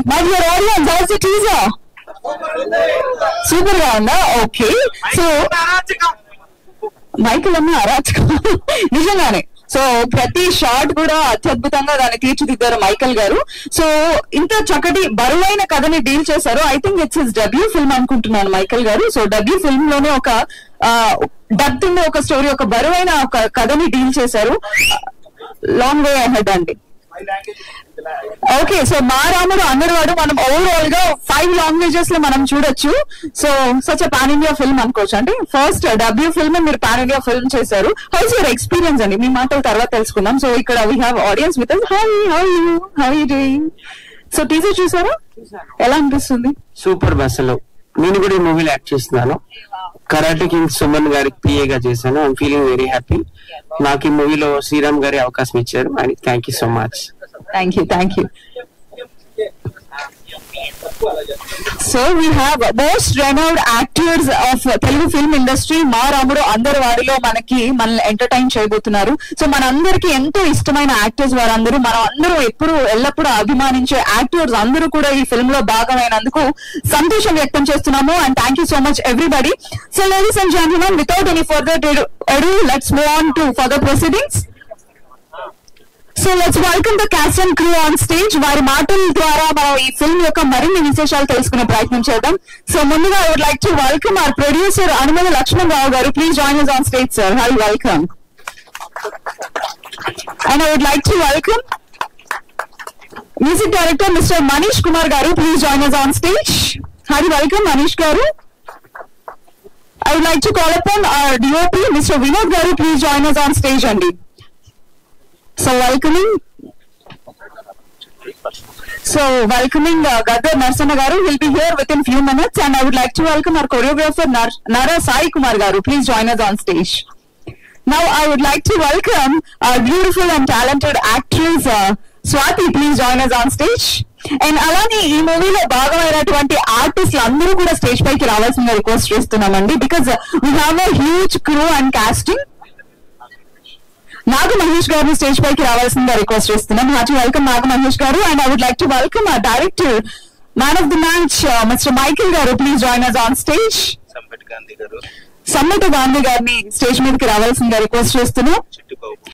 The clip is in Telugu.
My dear audience, how's the teaser? Super గా ఉందా? ఓకే. సో మైకల్ అన్న అరాచకం నిజంగానే. సో ప్రతి షాట్ కూడా అత్యద్భుతంగా దాన్ని తీర్చిదిద్దారు మైకల్ గారు. సో ఇంత చక్కటి బరువైన కథని డీల్ చేశారు. I think it's his debut film అనుకుంటున్నాను మైకల్ గారు. సో డెబ్యూ ఫిల్మ్ లోనే ఒక డెప్త్ ఉన్న ఒక స్టోరీ, ఒక బరువైన ఒక కథని డీల్ చేశారు. లాంగ్ వే అహెడ్ అండి. ఓకే. సో మా రాముడు అందరివాడు మనం ఓవరాల్ గా 5 లాంగ్వేజెస్ లో మనం చూడొచ్చు. So such pan India film అనుకోవచ్చు అండి. ఫస్ట్ డెబ్యూ ఫిల్మ్ మీరు పాన్ ఇండియా ఫిల్మ్ చేశారు. హౌస్ యువర్ ఎక్స్పీరియన్స్ అండి? మీ మాటల తర్వాత తెలుసుకుందాం. సో ఇక్కడ we have audience with us. How you doing? So teaser చూసారా? ఎలా అనిపిస్తుంది? సూపర్. అసలు నేను కూడా ఈ మూవీలో యాక్ట్ చేస్తున్నాను. కరాటే కింగ్ సుమన్ గారికి పిఏగా చేశాను. I'm feeling very happy. నాకు ఈ మూవీలో శ్రీరామ్ గారి అవకాశం ఇచ్చారు. ఆయనకి thank you so much. Thank you. So we have most renowned actors of Telugu film industry. మా రాముడు అందరి వారిలో మనల్ని ఎంటర్టైన్ చేయబోతున్నారు. సో మనందరికి ఎంతో ఇష్టమైన యాక్టర్స్ వారందరూ, మనం అందరూ ఎల్లప్పుడూ అభిమానించే యాక్టర్స్ అందరూ కూడా ఈ ఫిల్మ్ లో భాగమైనందుకు సంతోషం వ్యక్తం చేస్తున్నాము. And thank you so much everybody. So ladies and gentlemen, without any further ado, let's move on to further proceedings. So let's welcome the cast and crew on stage. వారి మాటల ద్వారా మనం ఈ ఫిల్మ్ యొక్క మరిన్ని విశేషాలు తెలుసుకునే ప్రయత్నం చేద్దాం. సో ముందుగా I would like to welcome our producer Anumula Laxman రావు గారు. Please join us on stage, sir. Hi, welcome. And I would like to welcome music director Mr. Manish Kumar garu. Please join us on stage. Hi, welcome Manish garu. I would like to call upon our DOP Mr. Vinod garu. Please join us on stage andi. So welcoming Gadar Narsamma garu will be here within few minutes, and I would like to welcome our choreographer Nara Sai Kumar garu. Please join us on stage. Now I would like to welcome our beautiful and talented actress Swati. Please join us on stage. And అలానే ఈ మూవీలో భాగమైనటువంటి ఆర్టిస్టులు అందరూ కూడా స్టేజ్ పైకి రావాల్సిందిగా రిక్వెస్ట్ చేస్తున్నామండి. Because we have a huge crew and casting. Naga Mahesh గారిని స్టేజ్ పైకి రావాల్సిందిగా రిక్వెస్ట్ చేస్తున్నాం. Hearty welcome Naga Mahesh garu. And I would like to welcome our director, man of the match, mister Michael garu. Please join us on stage. Sammata Gandhi గారిని స్టేజ్ మీదకి రావాల్సిందిగా రిక్వెస్ట్ చేస్తున్నాం.